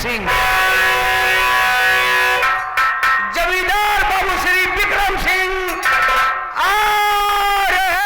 सिंह, जमींदार बाबू श्री विक्रम सिंह आ रहे हैं।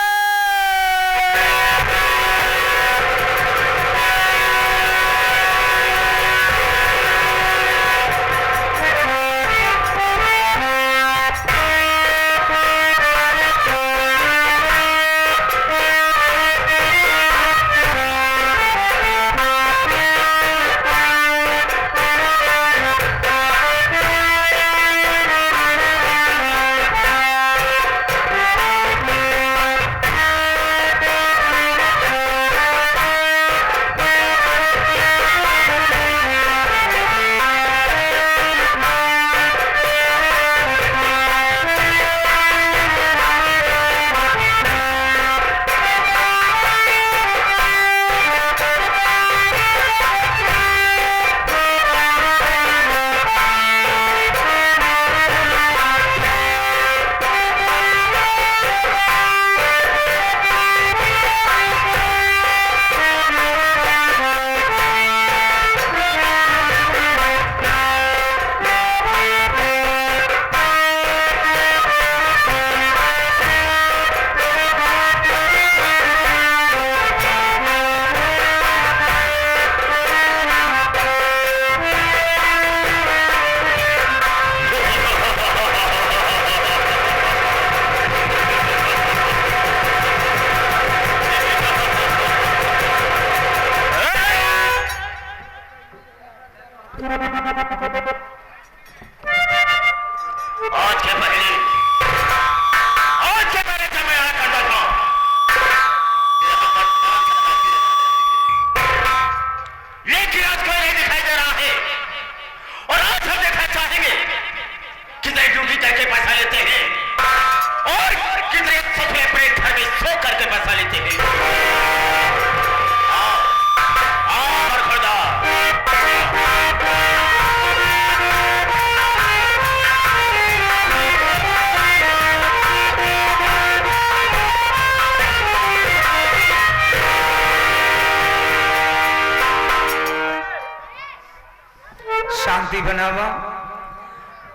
शांति बनावा।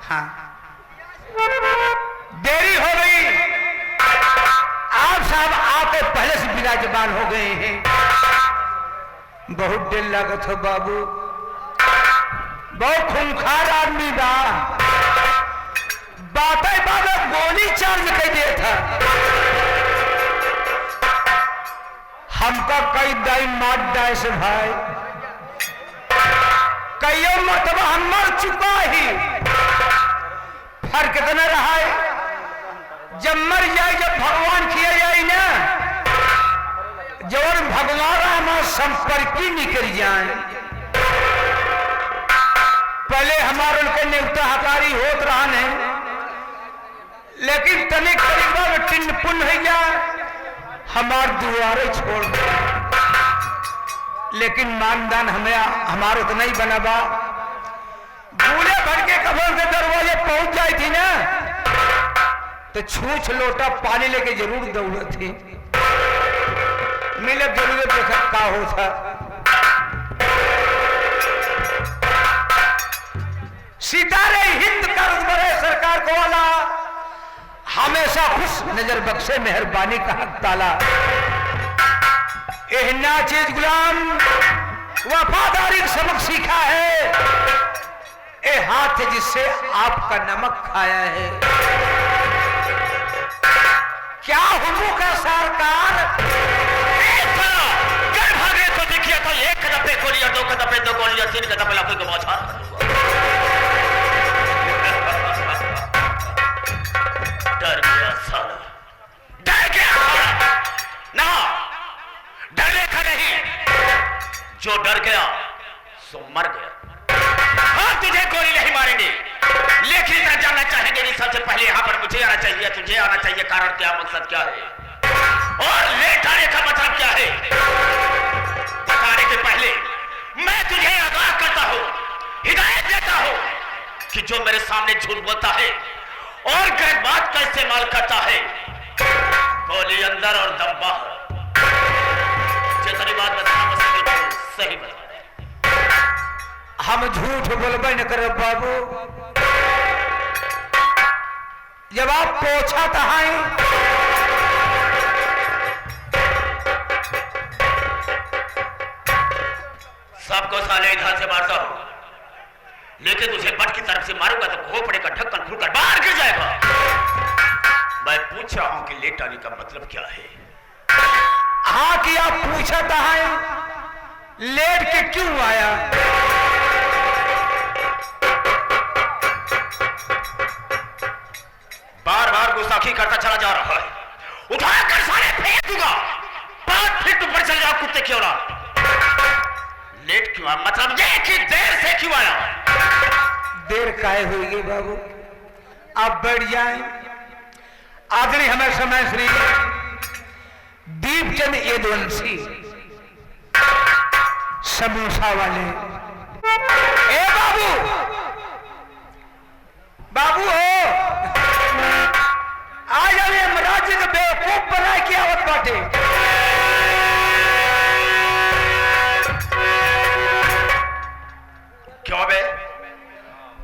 हाँ, देरी हो गई, आप साहब आके पहले से विराजमान हो गए हैं। बहुत देर लागत हो बाबू, बहुत खूंखार आदमी बा, बातें बाबा गोली चार्ज कर दिया था। हमका कई दाई मार दाए से भाई, कईयों मरतबा हम मर चुका ही, फर्क इतना रहा है जब मर जाए, जब भगवान किया जाए ना, जब भगवान हमारा संपर्क ही निकल जाए। पहले हमारे उनके नेवता हकारी होत रहा ने, लेकिन तनिक तरीका में टिन पुन हो जाए, हमार दुआरे छोड़ दे। लेकिन मानदान हमें हमारा उतना ही बना बा, बूढ़े भर के कबर के दरवाजे पहुंच जाए थी ना, तो छूछ लोटा पानी लेके जरूर दौड़त थी। मिले जरूर देखा का हो था। सितारे हिंद कर्ज बड़े सरकार को वाला, हमेशा खुश नजर बख्शे मेहरबानी का हक ताला। एहना चीज गुलाम वफादारी सबक सीखा है, ए हाथ जिससे आपका नमक खाया है। क्या हुकूक है सरकार? भागे तो देखिए तो एक कदम पे गोलियां, दो कदम पे दो गोलियां, तीन कदम पे लाखों को बौछार। डर गया साला, डर गया ना, डरने का नहीं, जो डर गया सो मर गया। हाँ, तुझे गोली नहीं मारेंगे, लेकिन इतना जानना चाहेंगे नहीं सबसे पहले यहाँ पर मुझे आना चाहिए, तुझे आना चाहिए। कारण क्या, मकसद क्या है और लेट आने का मतलब क्या है, बताने के पहले मैं तुझे आगाह करता हूँ, हिदायत देता हूँ कि जो मेरे सामने झूठ बोलता है और गलत बात का इस्तेमाल करता है, गोली अंदर और दम बाहर। जितनी बात बताना सही बता। हम झूठ बोलबे न करे बाबू। जब आप पोछा तहाई सबको साले इधर से मारता हूं, लेकिन तुझे बट की तरफ से मारूंगा तो खोपड़े का ढक्कन खुलकर बाहर गिर जाएगा। मैं पूछ रहा हूं कि लेट आने का मतलब क्या है? हाँ कि आप पूछा तहाई लेट के क्यों आया? बार बार गुस्ताखी करता चला जा रहा है, उठाकर साले फेंक दूंगा। बात फिर तुम पर चल जाओ कुत्ते क्यों ना। लेट क्यों आया मतलब ये कि देर से क्यों आया? देर काहे हुई बाबू? आप बैठ जाएं। आदरणीय हमारे समय श्री दीपचंद यदुवंशी समोसा वाले। ए बाबू, बाबू हो आज अरे महाराज के बेवकूफ बना के आवत बाटे। क्यों बे?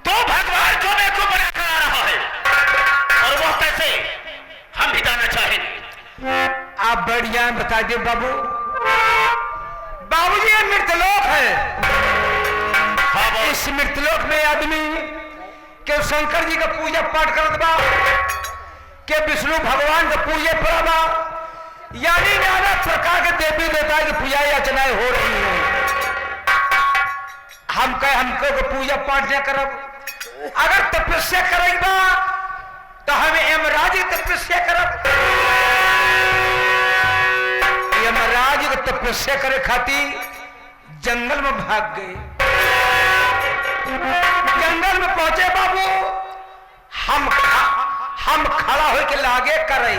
तो भगवान को बेवकूफ बना कर आ रहा है, और वो कैसे हम भी जानना चाहेंगे। आप बैठ जाएं, बता दे बाबू। बाबूजी ये मृतलोक है। हाँ, इस मृतलोक में आदमी के शंकर जी का पूजा पाठ करत बा, के विष्णु भगवान का पूजा पड़ा, यानी नाना प्रकार के देवी देवता की पूजा अर्चनाएं हो रही है। हम कहे हमको को पूजा पाठ न करब, अगर तपस्या करेगा तो हमें यमराज की तपस्या करब। यमराज की तपस्या करे खातिर जंगल में भाग गए। जंगल में पहुंचे बाबू, हम खड़ा होके लागे करे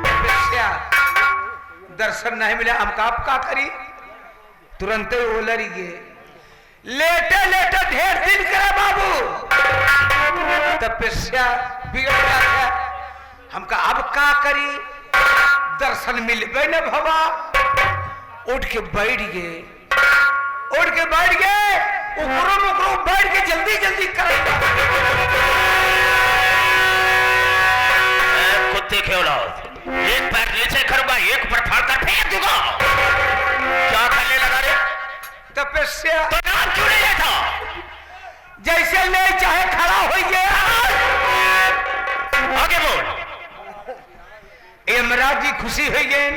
तपस्या, दर्शन नहीं मिला। हम का करी? तुरंत वो लड़ी गए। लेटे लेटे ढेर दिन करे बाबू, तपस्या बिगड़ जाता। हमका अब का करी? दर्शन मिलबे न भवा। उठ के बैठ गए, उकरो बैठ के जल्दी जल्दी करे। कुत्ते क्यों लाओ? एक पैर नीचे करूंगा, एक पर फाड़ कर फेंक दूंगा। क्या करने लगा रे? तपस्या। तो नाम क्यों नहीं लेता? जैसे ले चाहे खड़ा हो गया। आगे बोल। यमराज जी खुशी हो गए,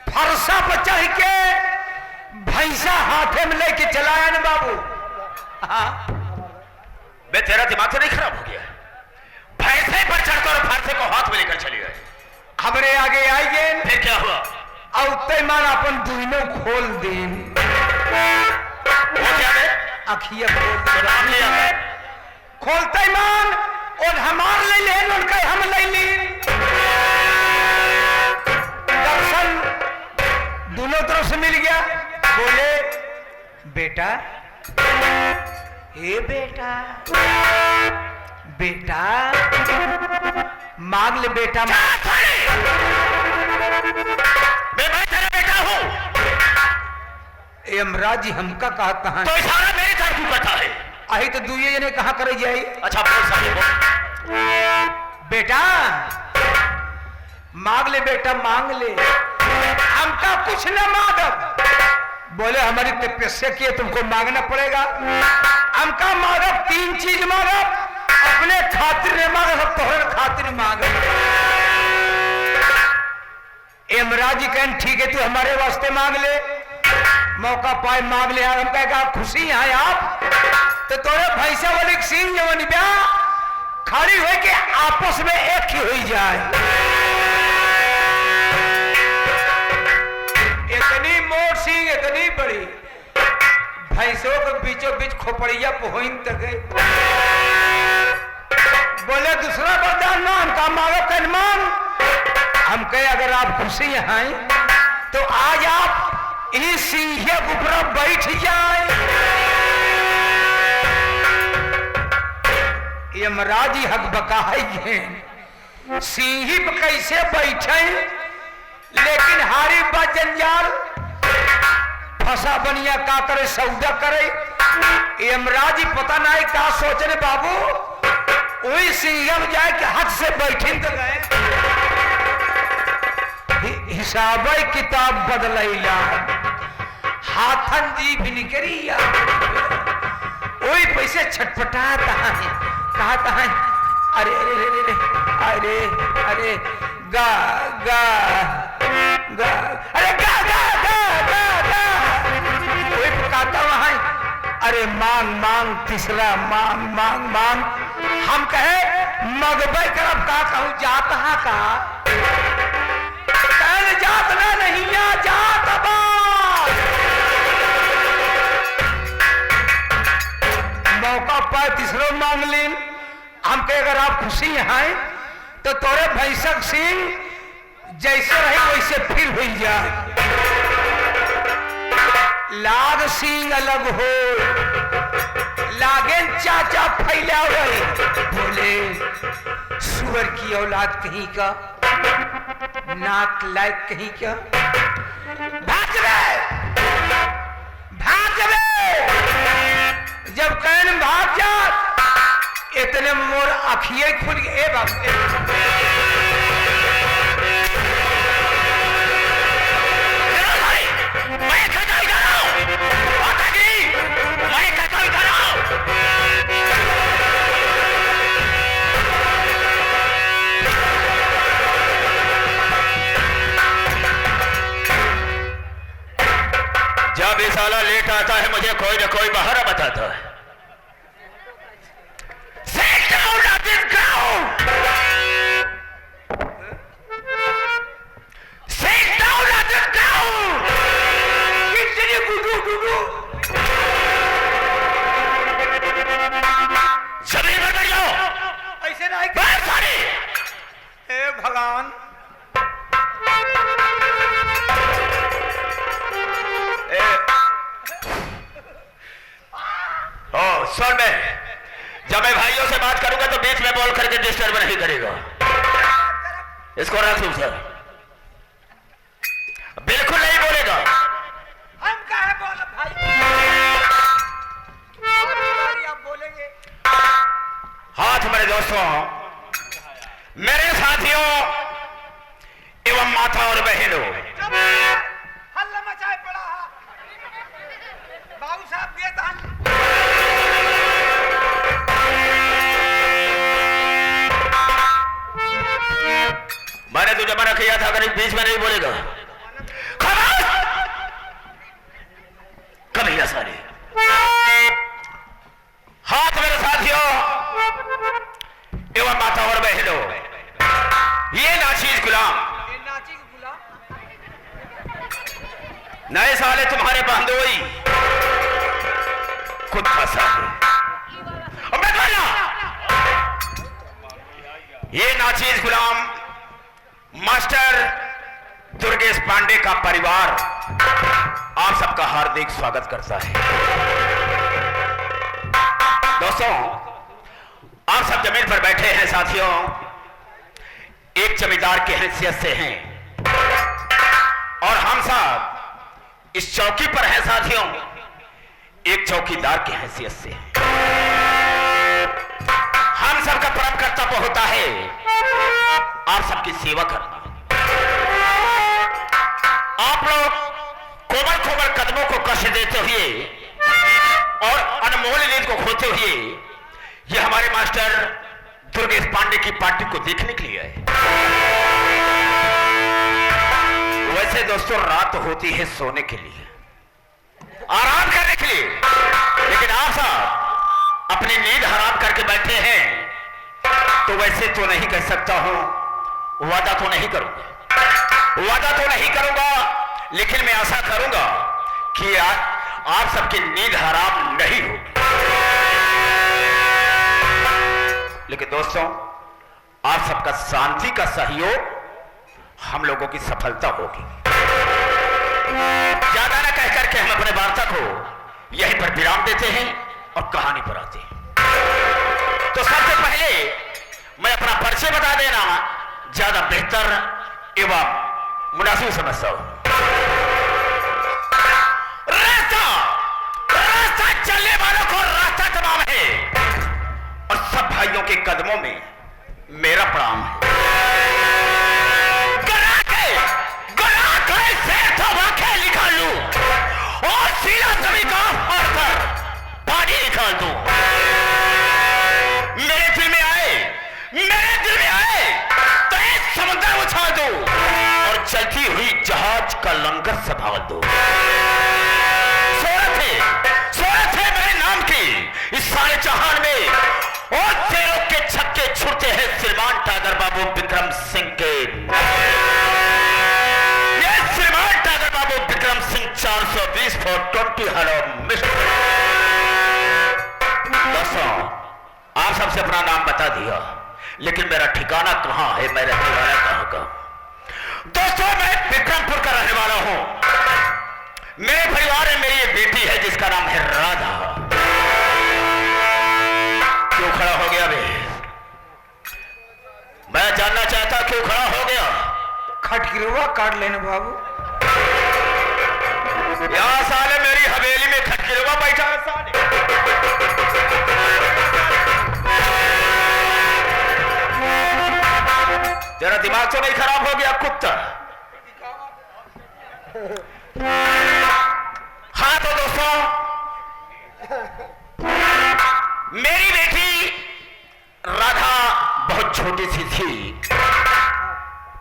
फरसा पर चढ़ के भैंसा हाथे में लेके चलाया न बाबू। हाँ बे, तेरा दिमाग तो नहीं खराब हो गया? भैंसे पर चढ़कर फरसे को हाथ में लेकर चली गए। हमरे आगे आई गए। फिर क्या हुआ? औते मान अपन दुनो खोल दे। वो क्या है? अखिया खोल तो नाम लिया है? खोलते मान और हमार ले लेन, उनका हम ले ली। दर्शन दोनों तरफ से मिल गया। बोले बेटा, हे बेटा, बेटा मांग ले बेटा। मैं तेरा बेटा हूं। यमराज जी हमका कहता है तो इशारा मेरी तरफ क्यों करता है? अही तो दुए जने कहा करे जाई। अच्छा बोल साहब। बेटा मांग ले बेटा, मांग ले। हमका कुछ न मांगब। बोले हमारी तपस्या की तुमको मांगना पड़ेगा। हमका मांगब 3 चीज मांगब, अपने खातिर ने मांगब, सब तोहरे खातिर मांगब। यमराज जी कहन ठीक है, तू हमारे वास्ते मांग ले। मौका पाए मांग ले। हम कहेगा खुशी है आप तो तोरे भैंसा वाली सिंह जवन ब्याह खड़ी हो के आपस में एक ही हो जाए। इतनी मोट सिंह, इतनी बड़ी भैंसों के बीचों बीच खोपड़िया पहुंच तक। बोले दूसरा वरदान मांग का मांगो कन मांग। हम कहे अगर आप खुशी हैं तो आज आप इस सिंह के ऊपर बैठ जाए। यमराज हक बकाई सिंही पे कैसे बैठे, लेकिन हारी बा जंजाल फंसा बनिया का करे सौदा करे यमराज ही पता नहीं का सोचने बाबू वही सिंगम जाए कि हाथ से बैठिन तो गए हिसाब किताब बदलैला हाथन जी भी निकरिया वही पैसे छटपटाता है कहता है अरे अरे अरे अरे अरे गा गा गा अरे गा गा गा गा गा वही पकाता वहां अरे मांग मांग तीसरा मांग मांग मांग हम कहे मगबई करब का कहूं जात हा का कहने जात ना नहीं या जात मौका पर तीसरो मांग लीन हम कहे अगर आप खुशी हैं तो तोरे भैंसक सिंह जैसे रहे वैसे फिर हुई जा लाग सिंह अलग हो लागे चाचा फैला हुए बोले सुअर की औलाद कहीं का नाक लायक कहीं का भाग रे जब कहन भाग जा इतने मोर आखिए खुल गए बाप जब ये साला लेट आता है मुझे कोई ना कोई बहाना बताता है जमीन पर बैठ जाओ ऐसे नहीं हे भगवान सुन मैं जब मैं भाइयों से बात करूंगा तो बीच में बोल करके डिस्टर्ब नहीं करेगा इसको रख तुम सर बिल्कुल नहीं बोलेगा हम काहे बोल भाई आप बोलेंगे हाथ मेरे दोस्तों मेरे साथियों एवं माता और बहनों हल्ला मचाए पड़ा बाबू साहब देता मैंने तुझे मना किया था अगर बीच में नहीं बोलेगा कभी ऐसा नहीं हाथ मेरे साथियों एवं माता और बहनों ये नाचीज गुलाम नए साले तुम्हारे बंदोई खुद फंसा ये नाचीज गुलाम मास्टर दुर्गेश पांडे का परिवार आप सबका हार्दिक स्वागत करता है दोस्तों आप सब जमीन पर बैठे हैं साथियों एक जमींदार की हैसियत से हैं और हम सब इस चौकी पर हैं साथियों एक चौकीदार की हैसियत से हम सबका परम कर्तव्य होता है आप सबकी सेवा करना आप लोग कोमल कोमल कदमों को कष्ट देते हुए और अनमोल नींद को खोते हुए ये हमारे मास्टर दुर्गेश पांडे की पार्टी को देखने के लिए आए वैसे दोस्तों रात होती है सोने के लिए आराम करने के लिए लेकिन आप सब अपनी नींद हराम करके बैठे हैं तो वैसे तो नहीं कह सकता हूं वादा तो नहीं करूंगा लेकिन मैं आशा करूंगा कि आप सबकी नींद हराम नहीं होगी लेकिन दोस्तों आप सबका शांति का सहयोग हम लोगों की सफलता होगी ज्यादा ना कह करके हम अपने वार्ता को यहीं पर विराम देते हैं और कहानी पर आते हैं तो सबसे पहले मैं अपना परिचय बता देना ज्यादा बेहतर एवं मुनासिब समझता हूं चलने वालों को रास्ता तमाम है और सब भाइयों के कदमों में मेरा प्रणाम है। गरा के से तो वाक़े निकाल लूं और सीधा जमीन का फाड़ कर पानी निकाल दूं। मेरे दिल में आए तो एक समुद्र उछाल दो और चलती हुई जहाज का लंगर संभाल दो। शोहरत है मेरे नाम की इस सारे जहान में और तेरों के छक्के छुड़ते हैं श्रीमान टागर बाबू विक्रम सिंह के। ये श्रीमान टागर बाबू Vikram Singh 420 for 20 hello mister. दोस्तों, आप सबसे अपना नाम बता दिया, लेकिन मेरा ठिकाना कहां है, मैं रहने वाला कहां का? दोस्तों, मैं विक्रमपुर का रहने वाला हूं। मेरे परिवार में मेरी एक बेटी है जिसका नाम है राधा। क्यों खड़ा हो गया बे? मैं जानना चाहता क्यों खड़ा हो गया? खटकिरवा काट लेना बाबू। यहां साले मेरी हवेली में खटकिरवा बैठा है साले। तेरा दिमाग तो नहीं खराब हो गया कुत्ता? हाँ तो दोस्तों, मेरी बेटी राधा बहुत छोटी सी थी,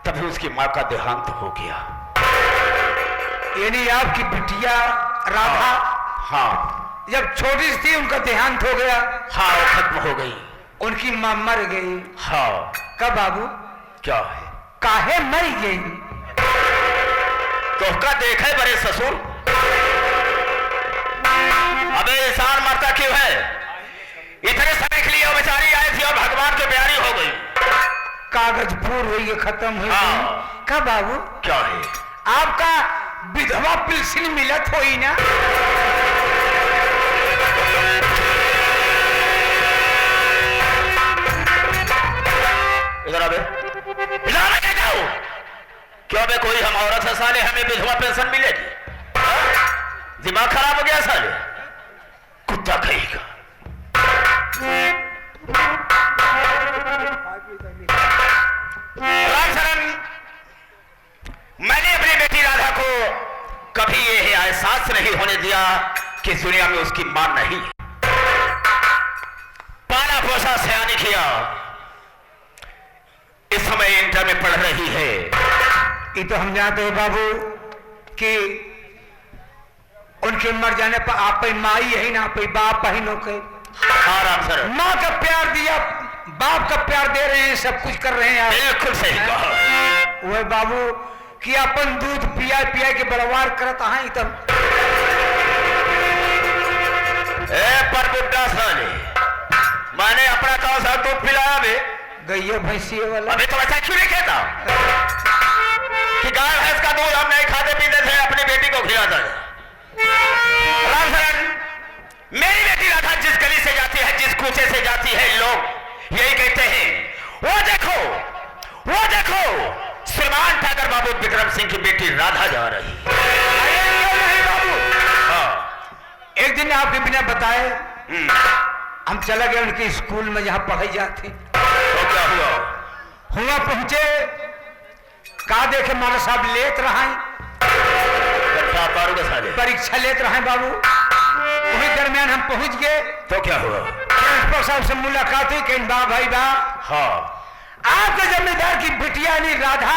तभी उसकी मां का देहांत हो गया। यानी आपकी बिटिया राधा हाँ, जब छोटी सी थी उनका देहांत हो गया? हाँ, वो खत्म हो गई। उनकी मां मर गई? हाँ। कब बाबू? क्या है? काहे मर गई? तो का देखे बड़े ससुर। अबे इंसान मरता क्यों है? इतने समय के लिए वो बेचारी आई थी और भगवान की प्यारी हो गई। कागज पूर हुई है, खत्म हुई। हाँ। कब बाबू? क्या है? आपका विधवा पेंशन मिलत होई ना? इधर आबे। हिलाना क्या जाओ? क्यों बे, कोई हम औरत है साले, हमें विधवा पेंशन मिलेगी? दिमाग खराब हो गया साले, कुत्ता कहेगा। मैंने अपनी बेटी राधा को कभी यह एहसास नहीं होने दिया कि इस दुनिया में उसकी मां नहीं। पाला पोसा सयानी किया, इस समय इंटर में पढ़ रही है। ये तो हम जानते हैं बाबू कि उनके मर जाने पर आप माँ ही है ना, आप बाप ही नो के। आराम सर, माँ का प्यार दिया, बाप का प्यार दे रहे हैं, सब कुछ कर रहे हैं। बिल्कुल सही कहा। वह बाबू कि अपन दूध पिया पिया के बड़वार करत है तब। पर बुड्ढा साले, मैंने अपना कहा सा दूध पिलाया बे? गैया भैंसी वाला। अभी तो ऐसा क्यों नहीं कहता कि गाय भैंस का दूध हम नहीं खाते पीते थे, अपनी बेटी को खिलाता है। मेरी बेटी राधा जिस गली से जाती है, जिस कूचे से जाती है, लोग यही कहते हैं, वो देखो श्रीमान ठाकर बाबू विक्रम सिंह की बेटी राधा जा रही। नहीं बाबू। हाँ। एक दिन आपके बिना बताए हम चला गए उनके स्कूल में जहां पढ़ाई जाती। तो क्या हुआ? हुआ पहुंचे, का देखे मारा साहब लेत रहा, परीक्षा लेत रहे बाबू। वही दरमियान हम पहुंच गए। तो क्या हुआ? प्रिंसिपल साहब से मुलाकात हुई। कहीं बा भाई बा, हाँ, आपके जमींदार की बिटिया नहीं राधा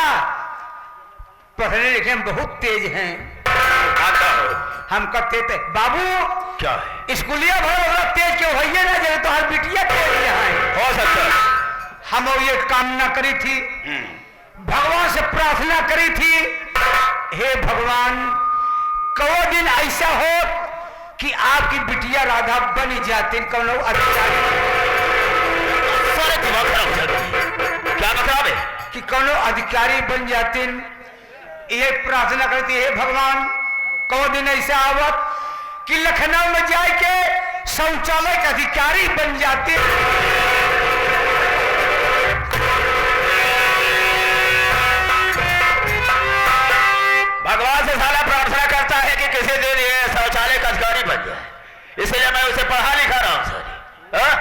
पढ़ने लिखने में बहुत तेज हैं। हम कहते थे बाबू क्या है? स्कूलिया भर तेज क्यों भैया ना जाए तो हर बिटिया तेज है। हो सकता है। हम ये कामना करी थी, भगवान से प्रार्थना करी थी, हे भगवान कौ दिन ऐसा हो कि आपकी बिटिया राधा बन जाती कौन अधिकारी। सारे दिमाग खराब हो जाते। क्या मतलब है? कि कौन अधिकारी बन जाती, ये प्रार्थना करती, हे भगवान कौ दिन ऐसा आवत कि लखनऊ में जाके शौचालय के अधिकारी बन जाते। भगवान से साला प्रार्थना करता है कि किसी दिन ये शौचालय का अधिकारी बन जाए। इसलिए मैं उसे पढ़ा लिखा रहा हूं सर। हाँ?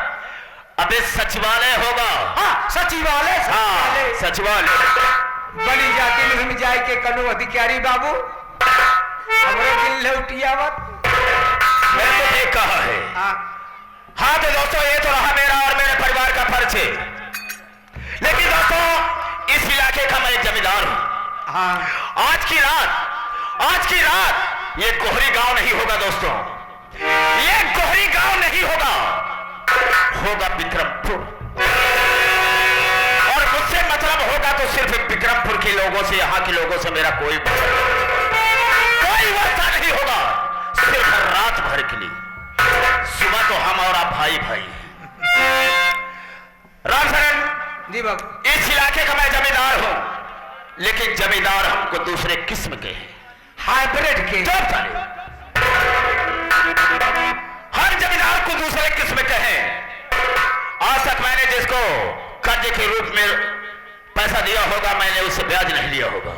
अबे सचिवालय होगा। हाँ सचिवालय हाँ सचिवालय। बनी जाती नहीं जाए के कनो अधिकारी बाबू हमरो दिल लौटियावत। मैंने तो ठीक कहा है। हाँ तो दोस्तों ये तो रहा मेरा और मेरे परिवार का परिचय। लेकिन दोस्तों इस इलाके का मैं एक जमींदार हूं। हाँ आज की रात ये गोहरी गांव नहीं होगा दोस्तों, ये गोहरी गांव नहीं होगा, होगा विक्रमपुर। और मुझसे मतलब होगा तो सिर्फ विक्रमपुर के लोगों से, यहां के लोगों से मेरा कोई वास्ता नहीं होगा, सिर्फ रात भर के लिए। सुबह तो हम और आप भाई भाई। राम शरण जी बाबू। इस इलाके का मैं जमींदार हूं, लेकिन जमींदार हमको दूसरे किस्म के हैं, हाइब्रिड के। हर जमींदार को दूसरे किस्म के हैं। आज तक मैंने जिसको कर्ज के रूप में पैसा दिया होगा, मैंने उससे ब्याज नहीं लिया होगा।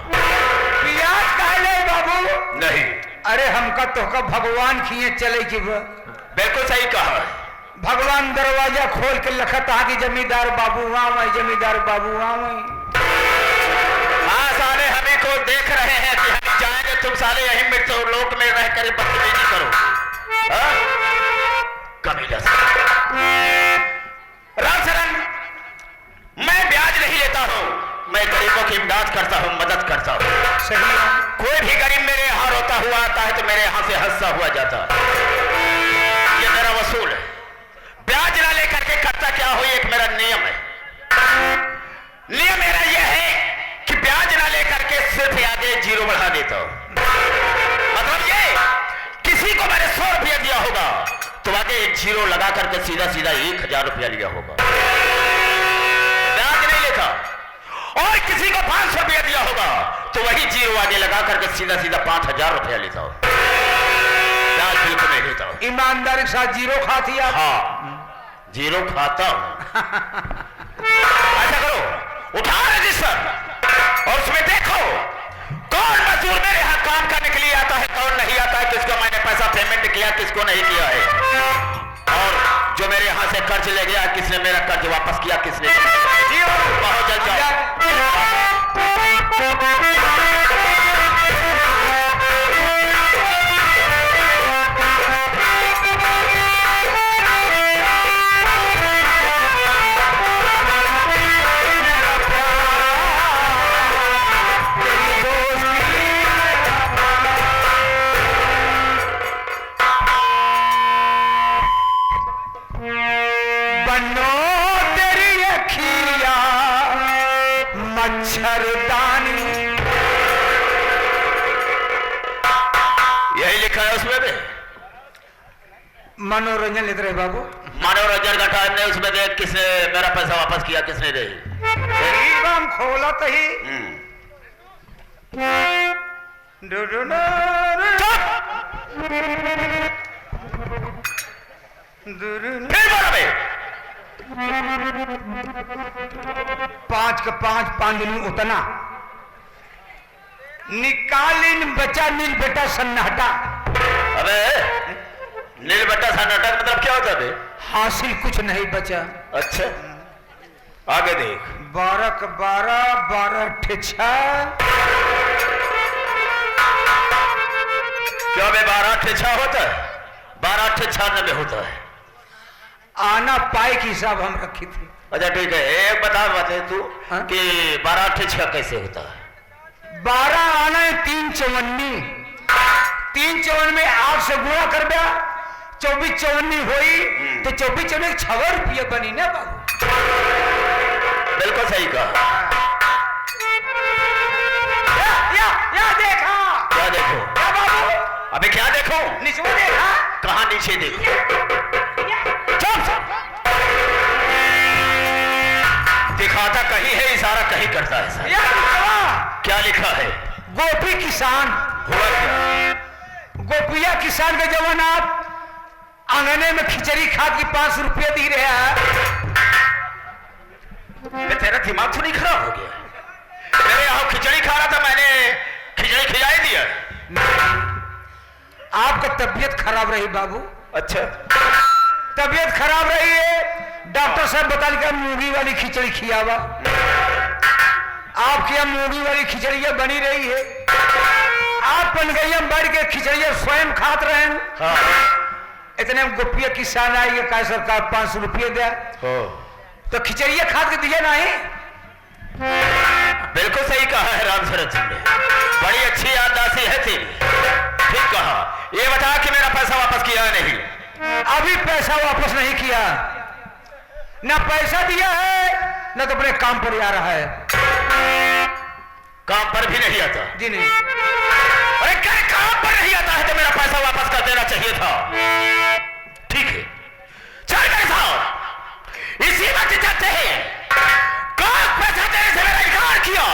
ब्याज काहे ले बाबू? नहीं। अरे हमका तो का भगवान खिए चले की बिल्कुल सही कहा। भगवान दरवाजा खोल के लखत आ कि जमींदार बाबू वहां वही, जमींदार बाबू वहां वही। हाँ साले हमें को देख रहे हैं कि हम जाएंगे, तुम साले यहीं में तो लोक में रह कर बदतमीजी करो। कबीला राम शरण, मैं ब्याज नहीं लेता हूं, मैं गरीबों की इमदाद करता हूं, मदद करता हूं। सही है। कोई भी गरीब मेरे यहाँ रोता हुआ आता है तो मेरे यहाँ से हंसता हुआ जाता है। ये मेरा वसूल है। ब्याज ना लेकर के करता क्या हो, एक मेरा नियम है। नियम मेरा यह है कि ब्याज ना लेकर के सिर्फ आगे जीरो बढ़ा देता हूं। मतलब ये किसी को मैंने 100 रुपया दिया होगा तो आगे एक जीरो लगा करके सीधा 1000 रुपया लिया होगा, ब्याज नहीं लेता। और किसी को 500 रुपया दिया होगा तो वही जीरो आगे लगा करके सीधा 5000 रुपया लेता हूं, ब्याज बिल्कुल नहीं लेता हूं। ईमानदारी के साथ जीरो खाती आप? हाँ जीरो खाता हूं। ऐसा करो, उठाओ रजिस्टर और उसमें देखो कौन मजदूर मेरे यहाँ काम करने के लिए आता है, कौन नहीं आता है, किसको मैंने पैसा पेमेंट किया, किसको नहीं किया है, और जो मेरे यहाँ से कर्ज ले गया किसने मेरा कर्ज वापस किया, किसने नहीं। बहुत जल्द जाओ। मच्छरदानी यही लिखा है उसमें भी। मनोरंजन लेते रहे बाबू। मनोरंजन का टाइम नहीं, उसमें देख किसने मेरा पैसा वापस किया, किसने नहीं। हम खोला तो ही पांच का 5 पांडुनी उतना निकालिन बचा नील बेटा सन्नाटा। अबे नील बेटा सन्नाटा मतलब क्या होता है? हासिल कुछ नहीं बचा। अच्छा आगे देख। 12 का 12 12 6 क्या बे 12 6 होता है? 12 6 90 होता है। आना पाए की हिसाब हम रखी थी। अच्छा ठीक है, एक बता तू कि 12 6 कैसे होता है? 12 आना है 3 54, 3 54 में 8 से गुणा कर दिया, 24 54 हुई तो 24 54 6 रुपये बनी ना बाबू। बिल्कुल सही कहा। या देखा? क्या देखो? क्या बाबू? अबे क्या देखो? नीचे देखा? कहाँ नीचे देखो? दिखाता कहीं है, इशारा कहीं करता है सर। क्या लिखा है? गोपी किसान। हुआ क्या? गोपिया किसान के जवान आप आंगने में खिचड़ी खा के 5 रुपये दी रहे हैं। तेरा दिमाग तो नहीं खराब हो गया? मेरे यहाँ खिचड़ी खा रहा था, मैंने खिचड़ी खिलाई दिया। आपका तबीयत खराब रही बाबू। अच्छा, तबीयत खराब रही है, डॉक्टर साहब बता दिया मूंगी वाली खिचड़ी खियावा। आपकी यहाँ मूंगी वाली खिचड़िया बनी रही है, आप बन गई हम बढ़ के खिचड़िया स्वयं खात रहे हैं। हाँ, इतने में गोपिया किसान आई है, कहा सरकार 500 रुपये दिया तो खिचड़िया खाद के दिए नहीं। बिल्कुल सही कहा है राम शरद जी ने, बड़ी अच्छी याददाश्त है तेरी। ठीक कहा। ये बता कि मेरा पैसा वापस किया है नहीं? अभी पैसा वापस नहीं किया, ना पैसा दिया है ना तो अपने काम पर आ रहा है। काम पर भी नहीं आता? जी नहीं। अरे क्या काम पर नहीं आता है तो मेरा पैसा वापस कर देना चाहिए था। ठीक है, चल मेरे साथ, इसी वक्त जाते हैं। काम पैसा देने से मेरा इनकार किया